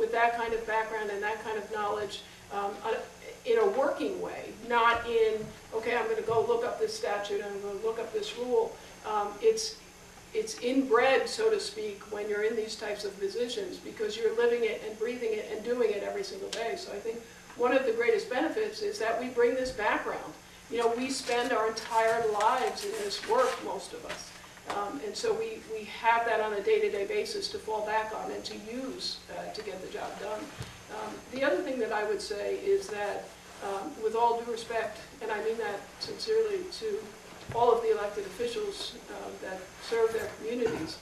with that kind of background and that kind of knowledge in a working way, not in, okay, I'm going to go look up this statute, I'm going to look up this rule. It's inbred, so to speak, when you're in these types of positions because you're living it and breathing it and doing it every single day. So I think one of the greatest benefits is that we bring this background. You know, we spend our entire lives in this work, most of us. And so we have that on a day-to-day basis to fall back on and to use to get the job done. The other thing that I would say is that, with all due respect, and I mean that sincerely to all of the elected officials that serve their communities,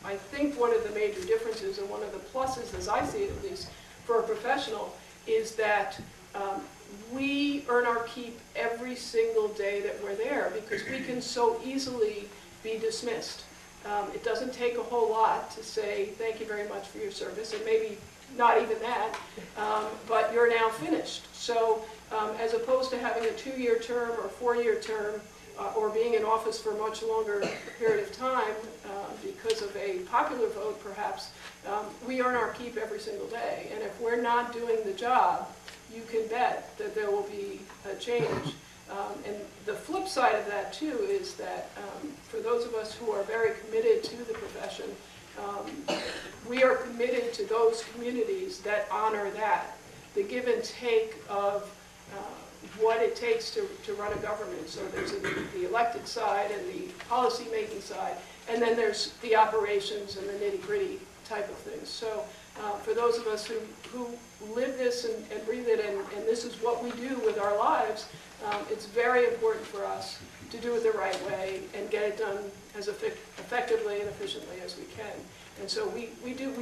I think one of the major differences and one of the pluses, as I see it at least, for a professional is that we earn our keep every single day that we're there because we can so easily be dismissed. It doesn't take a whole lot to say thank you very much for your service, and maybe not even that, but you're now finished. So as opposed to having a 2-year term or 4-year term or being in office for a much longer period of time because of a popular vote perhaps, we earn our keep every single day. And if we're not doing the job, you can bet that there will be a change. And the flip side of that too is that for those of us who are very committed to the profession, we are committed to those communities that honor that, the give and take of what it takes to run a government. So there's the elected side and the policy-making side, and then there's the operations and the nitty-gritty type of things. So for those of us who live this and breathe it, and this is what we do with our lives, it's very important for us to do it the right way and get it done as effectively and efficiently as we can. And so we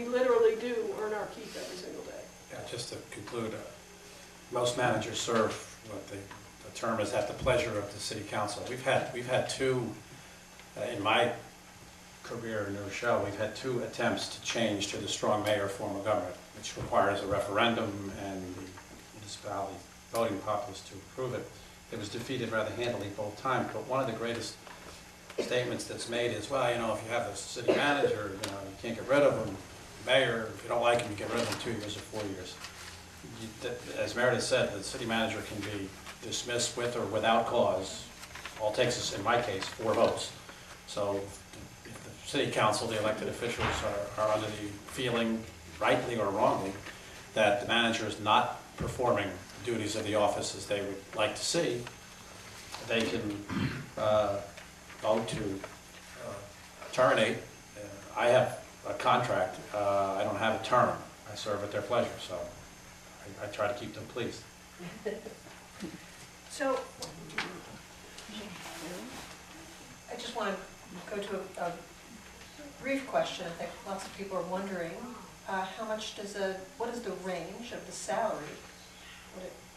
literally do earn our keep every single day. Yeah, just to conclude, most managers serve what the term is at the pleasure of the city council. We've had two, in my career in New Rochelle, we've had 2 attempts to change to the strong mayor form of government, which requires a referendum and the municipality voting populace to approve it. It was defeated rather handily both times, but one of the greatest statements that's made is, well, you know, if you have a city manager, you know, you can't get rid of him. Mayor, if you don't like him, you get rid of him 2 years or 4 years. As Meredith said, the city manager can be dismissed with or without cause. All it takes is, in my case, 4 votes. So if the city council, the elected officials are under the feeling, rightly or wrongly, that the manager is not performing the duties of the office as they would like to see, they can vote to terminate. I have a contract. I don't have a term. I serve at their pleasure, so I try to keep them pleased. So, I just want to go to a brief question. I think lots of people are wondering, what is the range of the salary?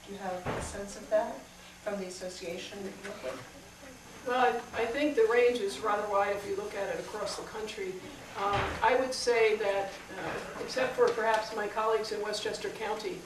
Do you have a sense of that from the association that you work with? Well, I think the range is rather wide if you look at it across the country. I would say that, except for perhaps my colleagues in Westchester County,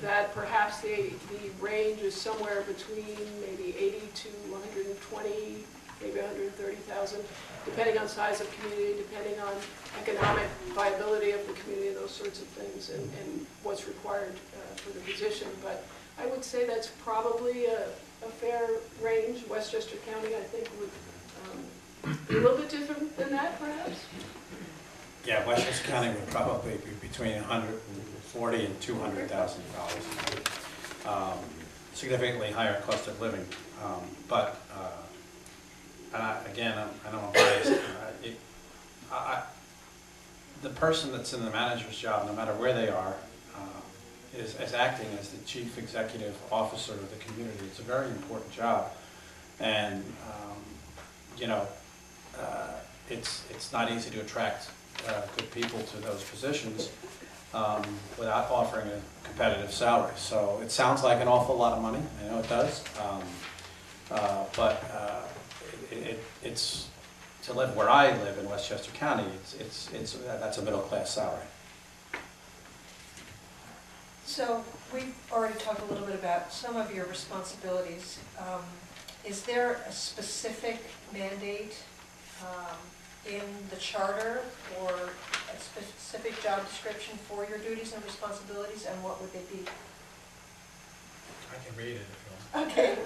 that perhaps the range is somewhere between maybe 80 to 120, maybe 130,000, depending on size of community, depending on economic viability of the community, those sorts of things, and what's required for the position. But I would say that's probably a fair range. Westchester County, I think, would be a little bit different than that, perhaps. Yeah, Westchester County would probably be between $140,000 and $200,000. Significantly higher cost of living, but and I know I'm biased. The person that's in the manager's job, no matter where they are, is acting as the chief executive officer of the community. It's a very important job, and you know, it's not easy to attract good people to those positions without offering a competitive salary. So it sounds like an awful lot of money. I know it does, but it's to live where I live in Westchester County. That's a middle class salary. So we've already talked a little bit about some of your responsibilities. Is there a specific mandate in the charter or a specific job description for your duties and responsibilities, and what would they be? I can read it if you want. Okay.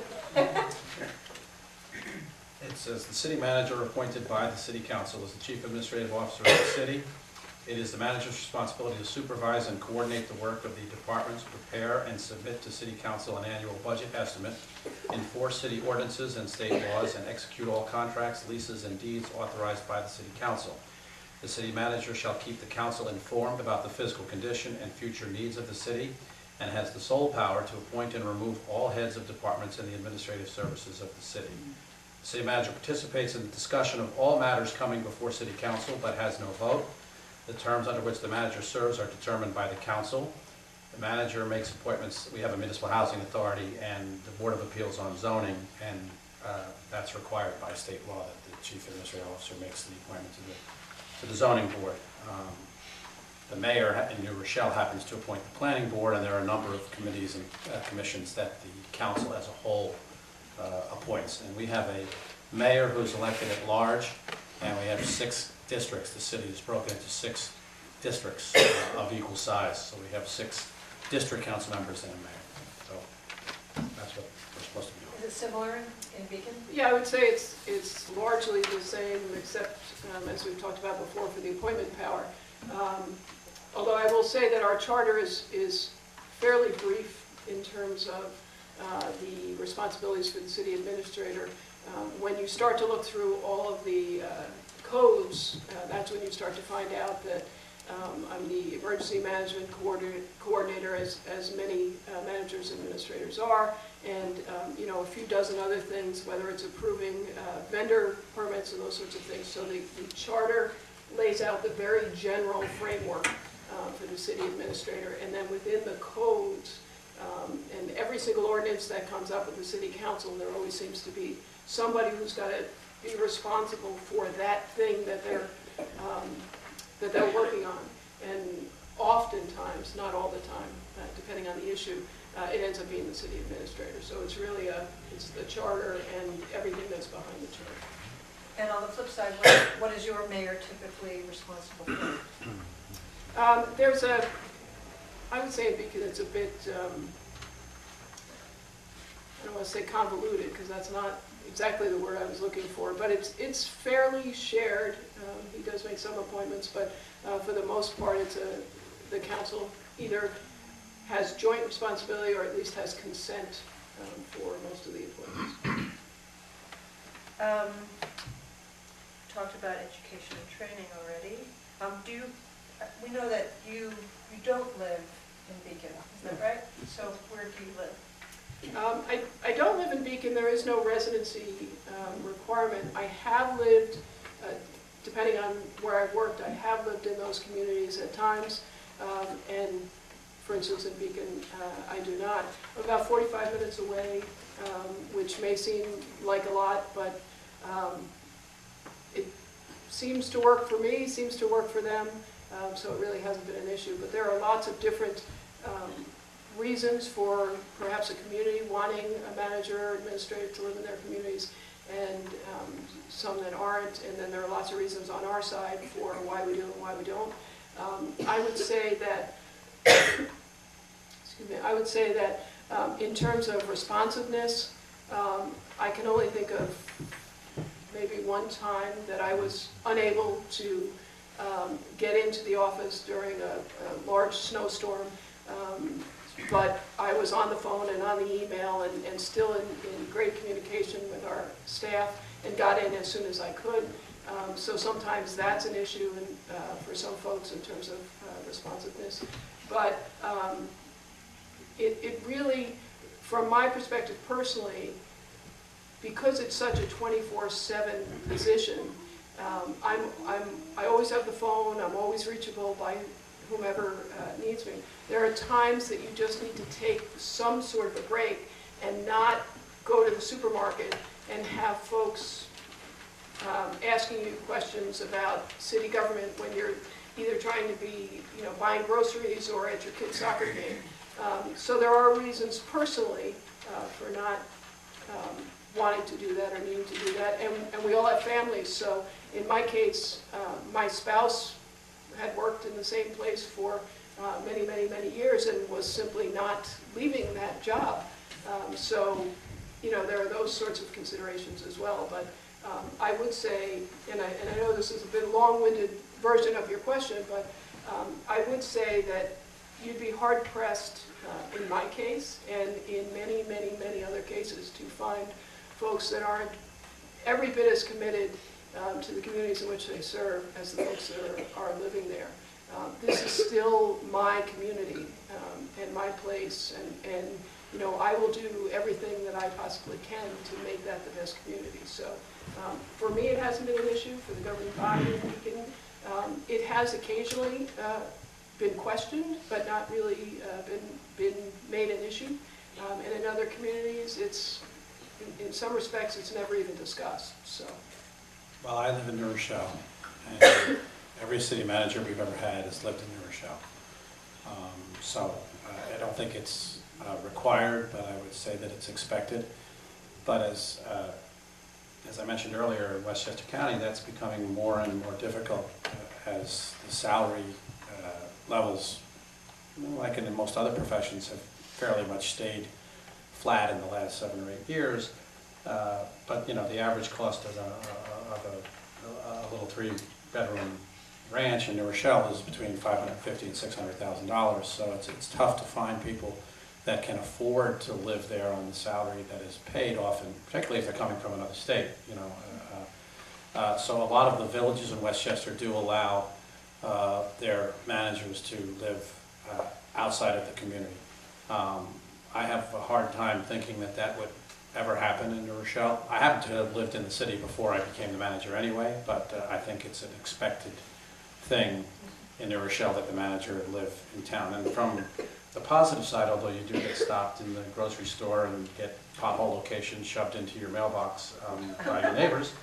It says, "The city manager appointed by the city council is the chief administrative officer of the city. It is the manager's responsibility to supervise and coordinate the work of the departments, prepare and submit to city council an annual budget estimate, enforce city ordinances and state laws, and execute all contracts, leases, and deeds authorized by the city council. The city manager shall keep the council informed about the physical condition and future needs of the city, and has the sole power to appoint and remove all heads of departments in the administrative services of the city. The city manager participates in the discussion of all matters coming before city council, but has no vote. The terms under which the manager serves are determined by the council. The manager makes appointments. We have a municipal housing authority and the Board of Appeals on zoning, and that's required by state law that the chief administrative officer makes the appointment to the zoning board. The mayor in New Rochelle happens to appoint the planning board, and there are a number of committees and commissions that the council as a whole appoints. And we have a mayor who's elected at large, and we have 6 districts. The city is broken into 6 districts of equal size. So we have 6 district council members and a mayor. So that's what we're supposed to be doing. Is it similar in Beacon? Yeah, I would say it's largely the same, except, as we've talked about before, for the appointment power. Although I will say that our charter is fairly brief in terms of the responsibilities for the city administrator. When you start to look through all of the codes, that's when you start to find out that I'm the emergency management coordinator, as many managers and administrators are, and a few dozen other things, whether it's approving vendor permits and those sorts of things. So the charter lays out the very general framework for the city administrator, and then within the codes, and every single ordinance that comes up with the city council, there always seems to be somebody who's got to be responsible for that thing that they're working on. And oftentimes, not all the time, depending on the issue, it ends up being the city administrator. So it's really it's the charter and everything that's behind the charter. And on the flip side, what is your mayor typically responsible for? I would say in Beacon it's a bit, I don't want to say convoluted, because that's not exactly the word I was looking for, but it's fairly shared. He does make some appointments, but for the most part, the council either has joint responsibility or at least has consent for most of the appointments. Talked about education and training already. We know that you don't live in Beacon, is that right? So where do you live? I don't live in Beacon. There is no residency requirement. I have lived, depending on where I've worked, I have lived in those communities at times. And for instance, in Beacon, I do not. I'm about 45 minutes away, which may seem like a lot, but it seems to work for me, seems to work for them. So it really hasn't been an issue. But there are lots of different reasons for perhaps a community wanting a manager or administrator to live in their communities, and some that aren't. And then there are lots of reasons on our side for why we do and why we don't. I would say that, excuse me, I would say that in terms of responsiveness, I can only think of maybe one time that I was unable to get into the office during a large snowstorm, but I was on the phone and on the email and still in great communication with our staff, and got in as soon as I could. So sometimes that's an issue for some folks in terms of responsiveness. But it really, from my perspective personally, because it's such a 24/7 position, I always have the phone. I'm always reachable by whomever needs me. There are times that you just need to take some sort of a break and not go to the supermarket and have folks asking you questions about city government when you're either trying to be, buying groceries or at your kid's soccer game. So there are reasons personally for not wanting to do that or needing to do that, and we all have families. So in my case, my spouse had worked in the same place for many, many, many years and was simply not leaving that job. So, you know, there are those sorts of considerations as well. But I would say, and I know this is a bit long-winded version of your question, but I would say that you'd be hard-pressed in my case and in many, many, many other cases to find folks that aren't every bit as committed to the communities in which they serve as the folks that are living there. This is still my community and my place, and you know, I will do everything that I possibly can to make that the best community. So for me, it hasn't been an issue. For the governing body in Beacon, it has occasionally been questioned, but not really been made an issue. And in other communities, it's in some respects, it's never even discussed. So. Well, I live in New Rochelle, and every city manager we've ever had has lived in New Rochelle. So I don't think it's required, but I would say that it's expected. But as I mentioned earlier, in Westchester County, that's becoming more and more difficult as the salary levels, like in most other professions, have fairly much stayed flat in the last 7 or 8 years. But you know, the average cost of a little 3-bedroom ranch in New Rochelle is between $550,000 and $600,000. So it's tough to find people that can afford to live there on the salary that is paid often, particularly if they're coming from another state. You know, so a lot of the villages in Westchester do allow their managers to live outside of the community. I have a hard time thinking that that would ever happen in New Rochelle. I happen to have lived in the city before I became the manager anyway, but I think it's an expected thing in New Rochelle that the manager would live in town. And from the positive side, although you do get stopped in the grocery store and get pothole locations shoved into your mailbox by your neighbors,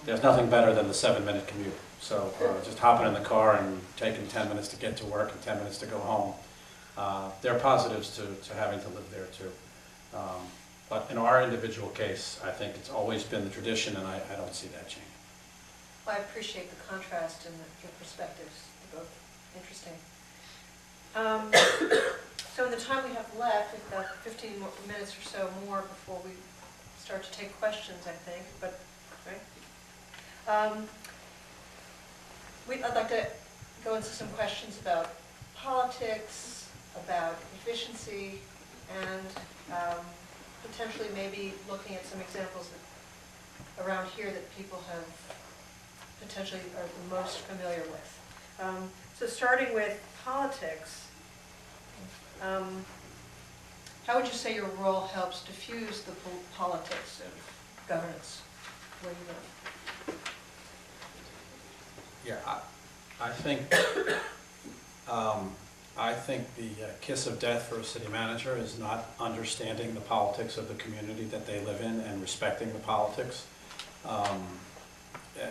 there's nothing better than the 7-minute commute. So just hopping in the car and taking 10 minutes to get to work and 10 minutes to go home. There are positives to having to live there too. But in our individual case, I think it's always been the tradition, and I don't see that changing. Well, I appreciate the contrast and your perspectives. They're both interesting. So in the time we have left, we've got 15 minutes or so more before we start to take questions, I think. But right? I'd like to go into some questions about politics, about efficiency, and potentially maybe looking at some examples that, around here that people have potentially are the most familiar with. So starting with politics, how would you say your role helps diffuse the politics of governance where you live? Yeah, I think the kiss of death for a city manager is not understanding the politics of the community that they live in and respecting the politics.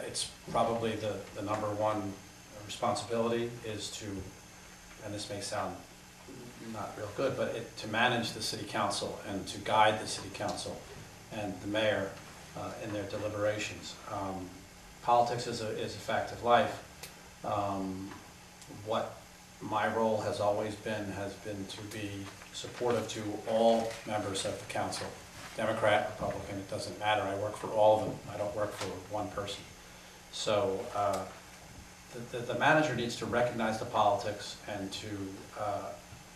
It's probably the number one responsibility is to, and this may sound not real good, but to manage the city council and to guide the city council and the mayor in their deliberations. Politics is a fact of life. What my role has always been to be supportive to all members of the council. Democrat, Republican, it doesn't matter. I work for all of them. I don't work for one person. So the manager needs to recognize the politics and to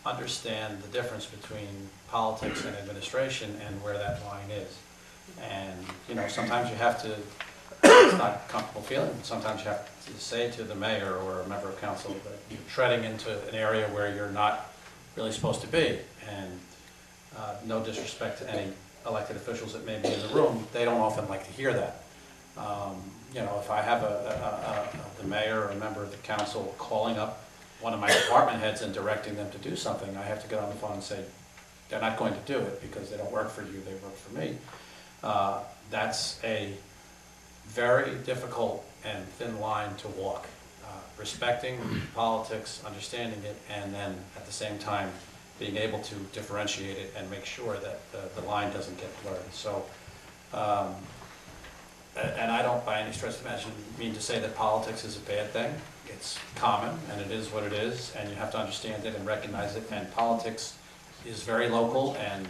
understand the difference between politics and administration and where that line is. And you know, sometimes you have to, it's not a comfortable feeling, sometimes you have to say to the mayor or a member of council that you're treading into an area where you're not really supposed to be. And no disrespect to any elected officials that may be in the room, they don't often like to hear that. You know, if I have the mayor or a member of the council calling up one of my department heads and directing them to do something, I have to get on the phone and say, they're not going to do it because they don't work for you, they work for me. That's a very difficult and thin line to walk. Respecting politics, understanding it, and then at the same time being able to differentiate it and make sure that the line doesn't get blurred. So, and I don't by any stretch of the imagination mean to say that politics is a bad thing. It's common, and it is what it is, and you have to understand it and recognize it, and politics is very local, and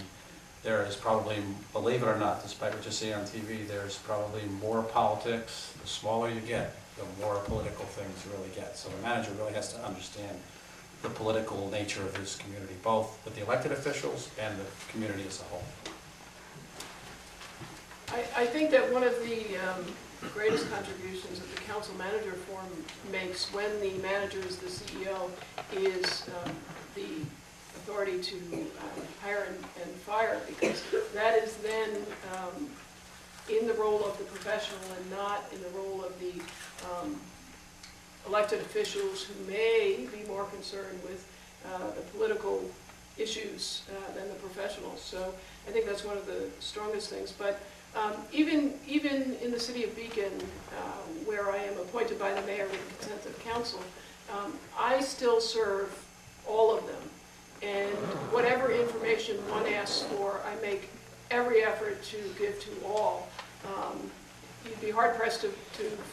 there is probably, believe it or not, despite what you see on TV, there's probably more politics. The smaller you get, the more political things you really get. So the manager really has to understand the political nature of his community, both with the elected officials and the community as a whole. I think that one of the greatest contributions that the council manager forum makes when the manager is the CEO is the authority to hire and fire, because that is then in the role of the professional and not in the role of the elected officials who may be more concerned with the political issues than the professionals. So I think that's one of the strongest things. But even in the city of Beacon, where I am appointed by the mayor with the consent of council, I still serve all of them. And whatever information one asks for, I make every effort to give to all. You'd be hard-pressed to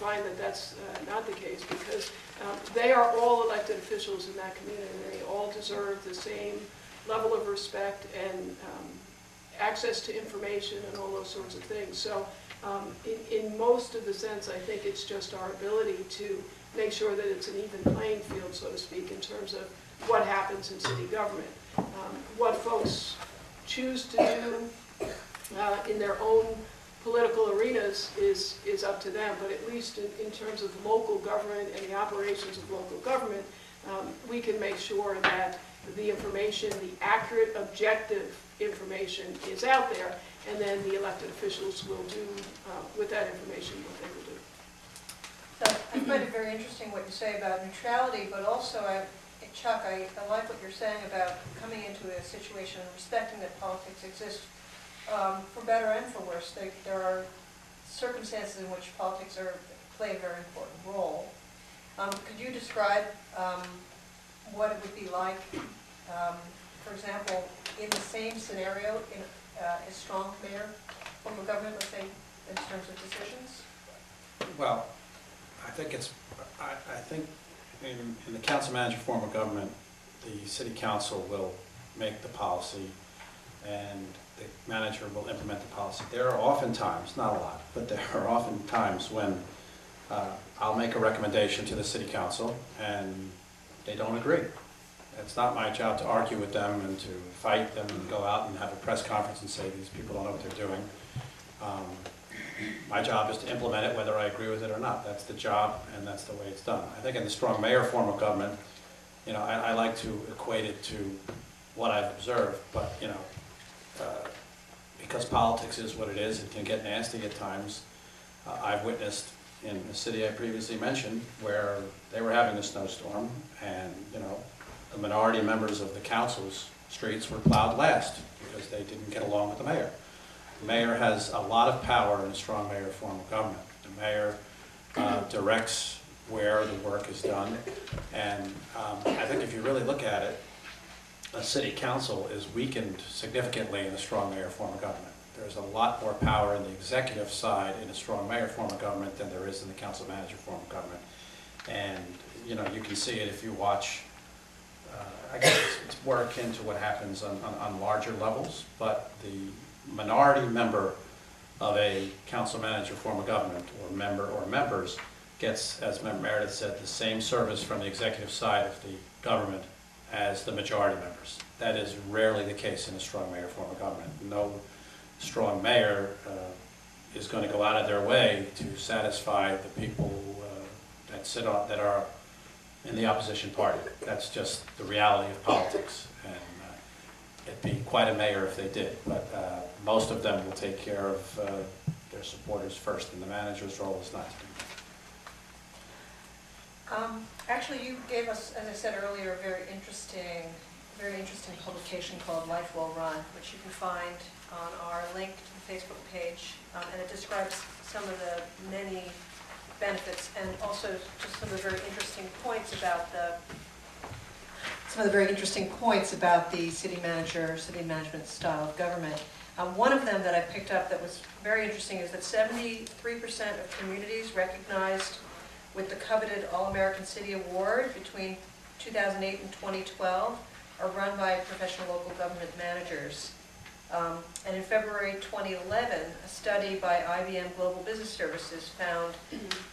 find that that's not the case, because they are all elected officials in that community, and they all deserve the same level of respect and access to information and all those sorts of things. So in most of the sense, I think it's just our ability to make sure that it's an even playing field, so to speak, in terms of what happens in city government. What folks choose to do in their own political arenas is up to them, but at least in terms of local government and the operations of local government, we can make sure that the information, the accurate, objective information is out there, and then the elected officials will do with that information what they will do. So I find it very interesting what you say about neutrality, but also, Chuck, I like what you're saying about coming into a situation and respecting that politics exists for better and for worse. There are circumstances in which politics play a very important role. Could you describe what it would be like, for example, in the same scenario, in a strong mayor form of government, let's say, in terms of decisions? Well, I think in the council manager form of government, the city council will make the policy and the manager will implement the policy. There are often times, not a lot, but there are often times when I'll make a recommendation to the city council and they don't agree. It's not my job to argue with them and to fight them and go out and have a press conference and say these people don't know what they're doing. My job is to implement it whether I agree with it or not. That's the job, and that's the way it's done. I think in the strong mayor form of government, I like to equate it to what I've observed, but because politics is what it is, it can get nasty at times. I've witnessed in the city I previously mentioned where they were having a snowstorm, and the minority members of the council's streets were plowed last because they didn't get along with the mayor. The mayor has a lot of power in a strong mayor form of government. The mayor directs where the work is done, and I think if you really look at it, a city council is weakened significantly in a strong mayor form of government. There's a lot more power in the executive side in a strong mayor form of government than there is in the council manager form of government. And you can see it if you watch. I guess it's more akin to what happens on larger levels, but the minority member of a council manager form of government, or member or members, gets, as Member Meredith said, the same service from the executive side of the government as the majority members. That is rarely the case in a strong mayor form of government. No strong mayor is going to go out of their way to satisfy the people that are in the opposition party. That's just the reality of politics, and it'd be quite a mayor if they did, but most of them will take care of their supporters first, and the manager's role is not to do that. Actually, you gave us, as I said earlier, a very interesting publication called Life Well Run, which you can find on our link to the Facebook page, and it describes some of the many benefits and also just some of the very interesting points about some of the very interesting points about the city management style of government. One of them that I picked up that was very interesting is that 73% of communities recognized with the coveted All-American City Award between 2008 and 2012 are run by professional local government managers. And in February 2011, a study by IBM Global Business Services found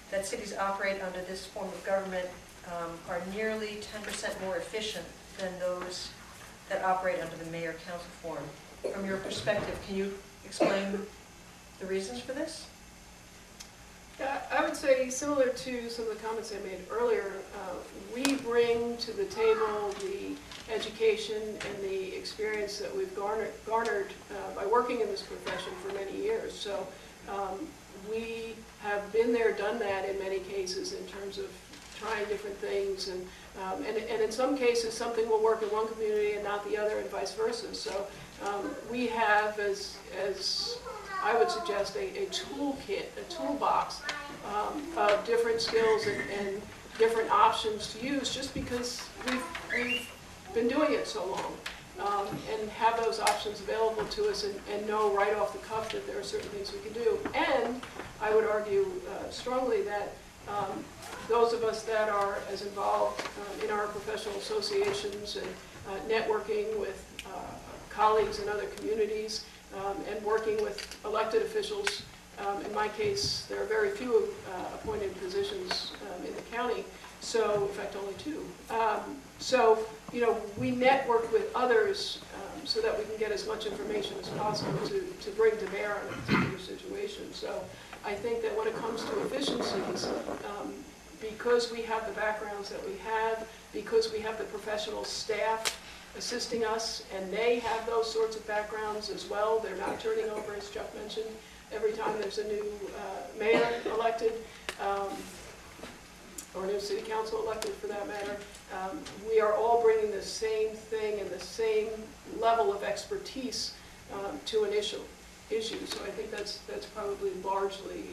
that cities operate under this form of government are nearly 10% more efficient than those that operate under the mayor-council form. From your perspective, can you explain the reasons for this? I would say, similar to some of the comments I made earlier, we bring to the table the education and the experience that we've garnered by working in this profession for many years. So we have been there, done that in many cases in terms of trying different things, and in some cases something will work in one community and not the other, and vice versa. So we have, as I would suggest, a toolkit, a toolbox of different skills and different options to use, just because we've been doing it so long, and have those options available to us, and know right off the cuff that there are certain things we can do. And I would argue strongly that those of us that are as involved in our professional associations and networking with colleagues in other communities, and working with elected officials. In my case, there are very few appointed positions in the county, so, in fact, only 2. So, we network with others so that we can get as much information as possible to bring to bear on a particular situation. So I think that when it comes to efficiencies, because we have the backgrounds that we have, because we have the professional staff assisting us, and they have those sorts of backgrounds as well. They're not turning over, as Chuck mentioned, every time there's a new mayor elected, or a new city council elected for that matter. We are all bringing the same thing and the same level of expertise to an issue. So I think that's probably largely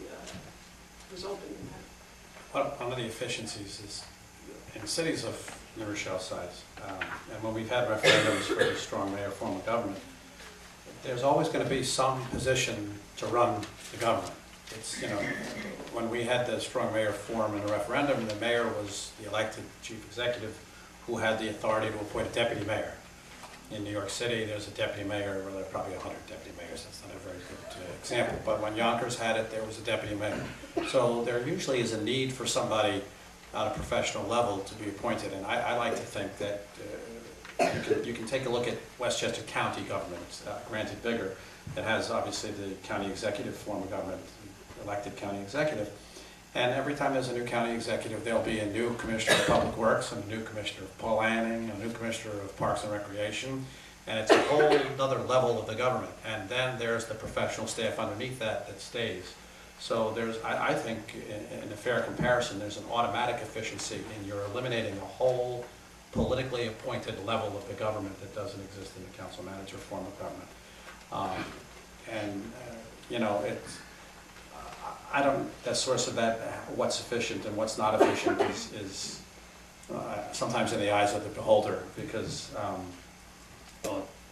resulting in that. One of the efficiencies is in cities of New Rochelle size, and when we've had referendums for the strong mayor form of government, there's always going to be some position to run the government. It's, when we had the strong mayor form in a referendum, the mayor was the elected chief executive who had the authority to appoint a deputy mayor. In New York City, there's a deputy mayor, well, there are probably 100 deputy mayors. That's not a very good example. But when Yonkers had it, there was a deputy mayor. So there usually is a need for somebody on a professional level to be appointed. And I like to think that you can take a look at Westchester County government, granted bigger. It has obviously the county executive form of government, elected county executive. And every time there's a new county executive, there'll be a new commissioner of public works, and a new commissioner of planning, a new commissioner of parks and recreation, and it's a whole other level of the government. And then there's the professional staff underneath that stays. So I think, in a fair comparison, there's an automatic efficiency in you're eliminating a whole politically appointed level of the government that doesn't exist in the council manager form of government. That source of that, what's efficient and what's not efficient is sometimes in the eyes of the beholder, because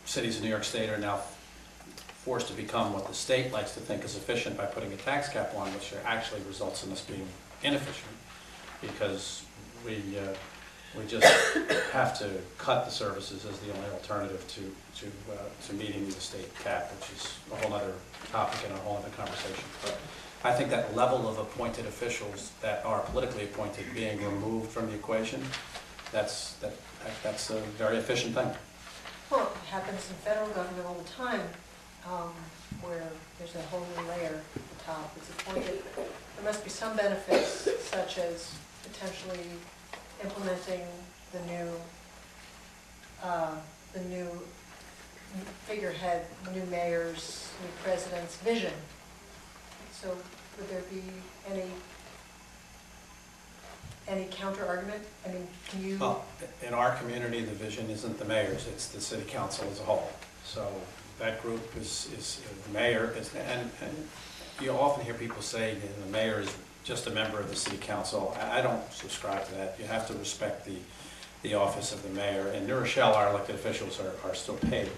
cities in New York State are now forced to become what the state likes to think is efficient by putting a tax cap on, which actually results in us being inefficient, because we just have to cut the services as the only alternative to meeting the state cap, which is a whole other topic and a whole other conversation. But I think that level of appointed officials that are politically appointed being removed from the equation, that's a very efficient thing. Well, it happens in federal government all the time, where there's a whole new layer at the top that's appointed. There must be some benefits, such as potentially implementing the new figurehead, new mayor's, new president's vision. So would there be any counter argument? I mean, can you? Well, in our community, the vision isn't the mayor's, it's the city council as a whole. So that group is the mayor, and you often hear people say the mayor is just a member of the city council. I don't subscribe to that. You have to respect the the office of the mayor. In New Rochelle, our elected officials are still paid,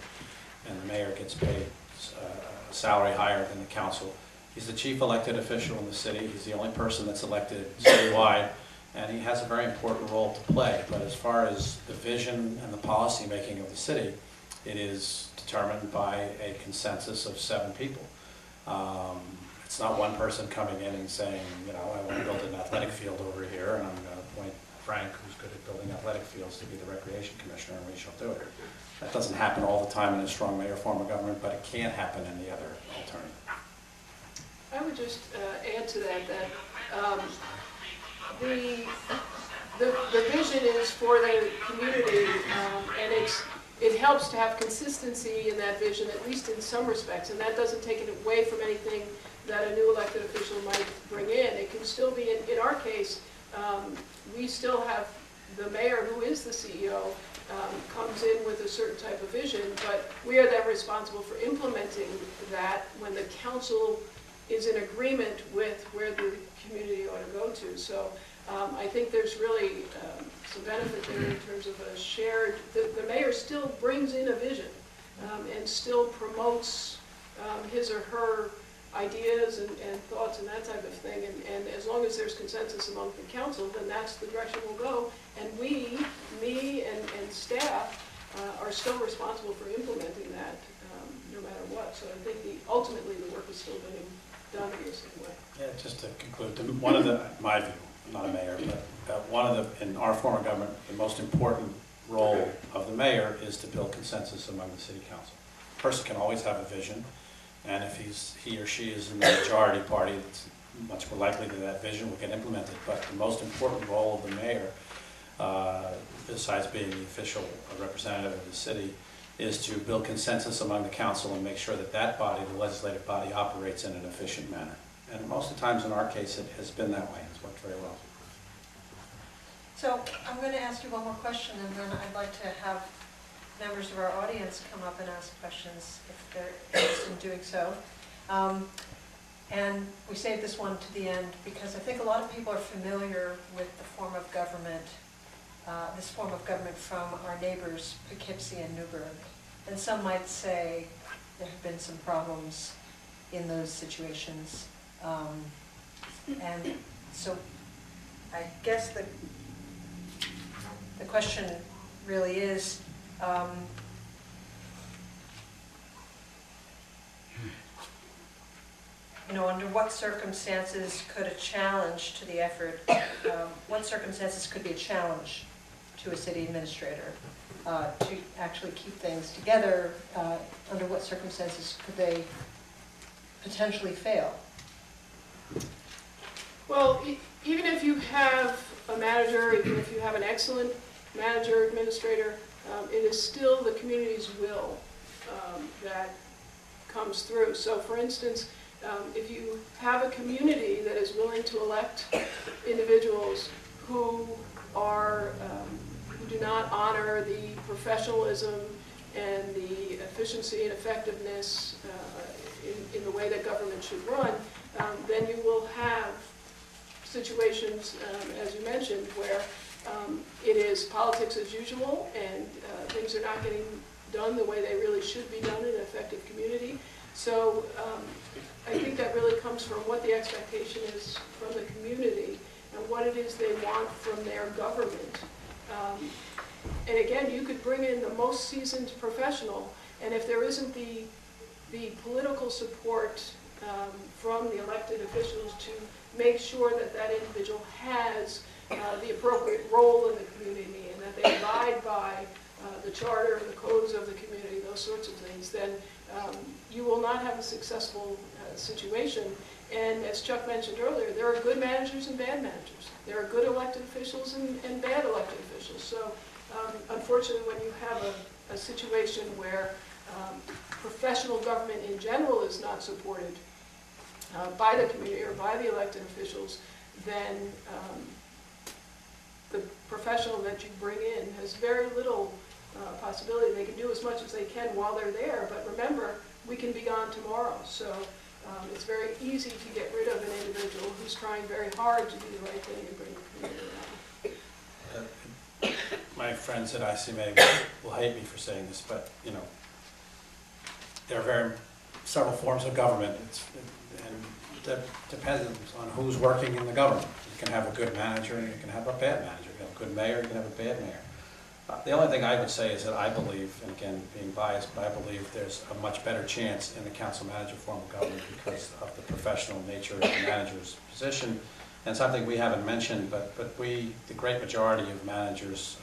and the mayor gets paid a salary higher than the council. He's the chief elected official in the city. He's the only person that's elected citywide, and he has a very important role to play. But as far as the vision and the policy making of the city, it is determined by a consensus of 7 people. It's not one person coming in and saying, you know, I want to build an athletic field over here, and I'm going to appoint Frank, who's good at building athletic fields, to be the recreation commissioner, and we shall do it. That doesn't happen all the time in a strong mayor form of government, but it can happen in the other alternative. I would just add to that the vision is for the community, and it helps to have consistency in that vision, at least in some respects, and that doesn't take it away from anything that a new elected official might bring in. It can still be, in our case, we still have the mayor, who is the CEO, comes in with a certain type of vision, but we are then responsible for implementing that when the council is in agreement with where the community ought to go to. So I think there's really some benefit there in terms of a shared, the mayor still brings in a vision and still promotes his or her ideas and thoughts and that type of thing. And as long as there's consensus among the council, then that's the direction we'll go. And me and staff are still responsible for implementing that no matter what. So I think ultimately the work is still being done in the same way. Yeah, just to conclude, one of the, my view, I'm not a mayor, but one of the, in our form of government, the most important role of the mayor is to build consensus among the city council. A person can always have a vision, and if he or she is in the majority party, it's much more likely that vision will get implemented. But the most important role of the mayor, besides being the official representative of the city, is to build consensus among the council and make sure that that body, the legislative body, operates in an efficient manner. And most of the times in our case, it has been that way. It's worked very well. So I'm going to ask you one more question, and then I'd like to have members of our audience come up and ask questions if they're interested in doing so. And we saved this one to the end because I think a lot of people are familiar with the form of government, this form of government from our neighbors, Poughkeepsie and Newburgh. And some might say there have been some problems in those situations. And so I guess the question really is, you know, under what circumstances could a challenge to the effort, what circumstances could be a challenge to a city administrator to actually keep things together? Under what circumstances could they potentially fail? Well, even if you have a manager, even if you have an excellent manager, administrator, it is still the community's will that comes through. So for instance, if you have a community that is willing to elect individuals who do not honor the professionalism and the efficiency and effectiveness in the way that government should run, then you will have situations, as you mentioned, where it is politics as usual and things are not getting done the way they really should be done in an effective community. So I think that really comes from what the expectation is from the community and what it is they want from their government. And again, you could bring in the most seasoned professional, and if there isn't the political support from the elected officials to make sure that that individual has the appropriate role in the community and that they abide by the charter and the codes of the community, those sorts of things, then you will not have a successful situation. And as Chuck mentioned earlier, there are good managers and bad managers. There are good elected officials and bad elected officials. So unfortunately, when you have a situation where professional government in general is not supported by the community or by the elected officials, then the professional that you bring in has very little possibility. They can do as much as they can while they're there, but remember, we can be gone tomorrow. So it's very easy to get rid of an individual who's trying very hard to do the right thing and bring the community around. my friends at ICMA will hate me for saying this, but, you know, there are several forms of government, and that depends on who's working in the government. You can have a good manager and you can have a bad manager. You can have a good mayor, you can have a bad mayor. The only thing I would say is that I believe, and again, being biased, but I believe there's a much better chance in the council manager form of government because of the professional nature of the manager's position. And something we haven't mentioned, but the great majority of managers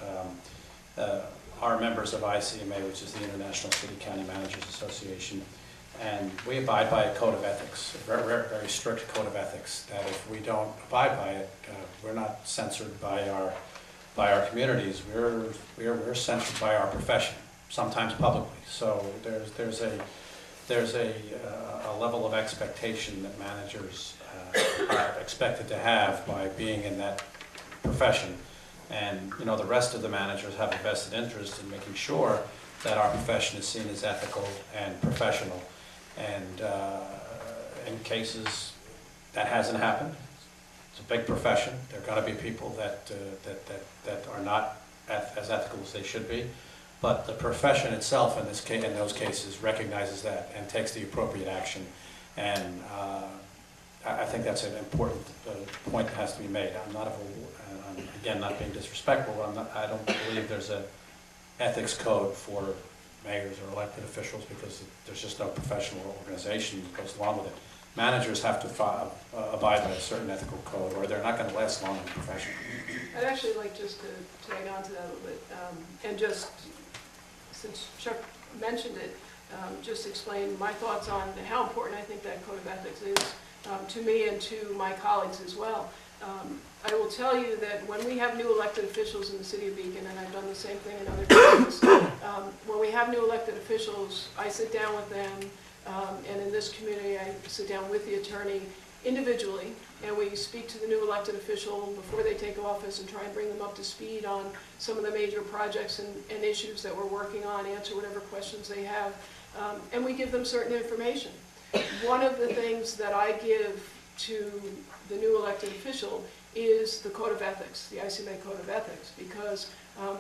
are members of ICMA, which is the International City County Managers Association. And we abide by a code of ethics, a very strict code of ethics, that if we don't abide by it, we're not censored by our communities. We're censored by our profession, sometimes publicly. So there's a level of expectation that managers are expected to have by being in that profession. And you know, the rest of the managers have a vested interest in making sure that our profession is seen as ethical and professional. And in cases that hasn't happened, it's a big profession. There are going to be people that are not as ethical as they should be. But the profession itself, in those cases, recognizes that and takes the appropriate action. And I think that's an important point that has to be made. I'm again not being disrespectful. I don't believe there's an ethics code for mayors or elected officials because there's just no professional organization that goes along with it. Managers have to abide by a certain ethical code, or they're not going to last long in the profession. I'd actually like just to tag on to that a little bit, and just, since Chuck mentioned it, just explain my thoughts on how important I think that code of ethics is to me and to my colleagues as well. I will tell you that when we have new elected officials in the city of Beacon, and I've done the same thing in other places, when we have new elected officials, I sit down with them, and in this community I sit down with the attorney individually, and we speak to the new elected official before they take office and try and bring them up to speed on some of the major projects and issues that we're working on, answer whatever questions they have, and we give them certain information. One of the things that I give to the new elected official is the code of ethics, the ICMA code of ethics, because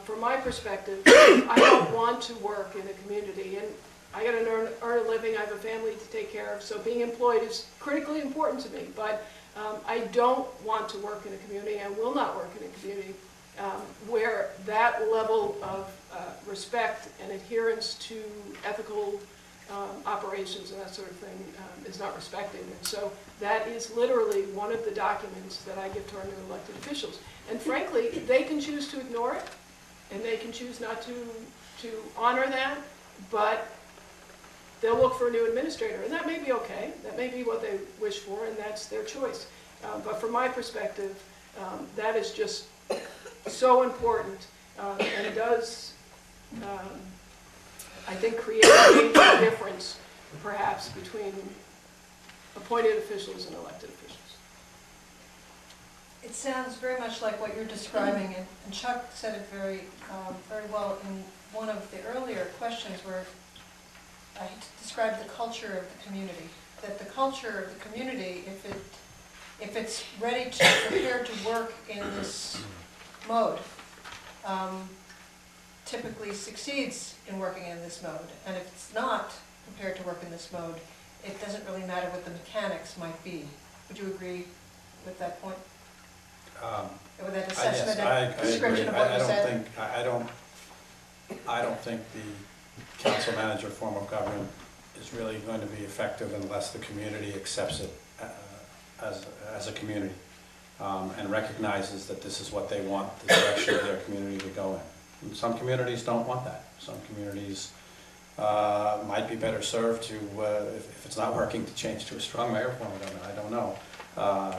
from my perspective, I don't want to work in a community, and I got to earn a living, I have a family to take care of, so being employed is critically important to me, but I don't want to work in a community and will not work in a community where that level of respect and adherence to ethical operations and that sort of thing is not respected. And so that is literally one of the documents that I give to our new elected officials. And frankly, they can choose to ignore it, and they can choose not to honor that, but they'll look for a new administrator, and that may be okay. That may be what they wish for, and that's their choice. But from my perspective, that is just so important, and does, I think, create a major difference, perhaps, between appointed officials and elected officials. It sounds very much like what you're describing, and Chuck said it very well in one of the earlier questions where I described the culture of the community. That the culture of the community, if it's ready to prepared to work in this mode, typically succeeds in working in this mode. And if it's not prepared to work in this mode, it doesn't really matter what the mechanics might be. Would you agree with that point? With that assessment and description of what you said? I don't think the council manager form of government is really going to be effective unless the community accepts it as a community and recognizes that this is what they want the direction of their community to go in. And some communities don't want that. Some communities might be better served to, if it's not working, to change to a strong mayor form of government. I don't know.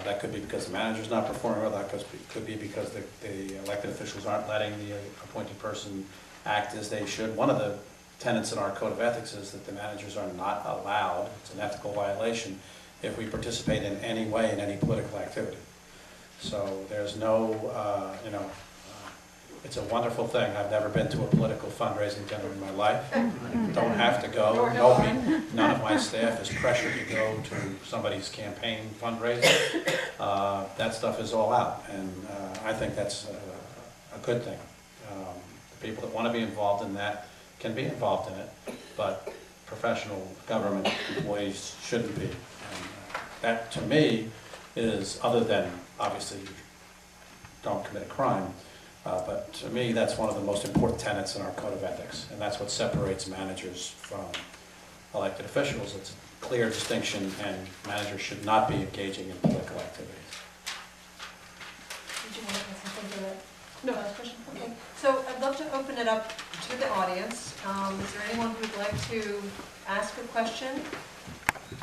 That could be because the manager's not performing well. That could be because the elected officials aren't letting the appointed person act as they should. One of the tenets in our code of ethics is that the managers are not allowed, it's an ethical violation, if we participate in any way in any political activity. So there's no, it's a wonderful thing. I've never been to a political fundraising dinner in my life. Don't have to go. None of my staff is pressured to go to somebody's campaign fundraiser. That stuff is all out, and I think that's a good thing. The people that want to be involved in that can be involved in it, but professional government employees shouldn't be. And that, to me, is, other than, obviously, you don't commit a crime, but to me, that's one of the most important tenets in our code of ethics, and that's what separates managers from elected officials. It's a clear distinction, and managers should not be engaging in political activities. Did you want to add something to that? No. Last question? Okay. So I'd love to open it up to the audience. Is there anyone who would like to ask a question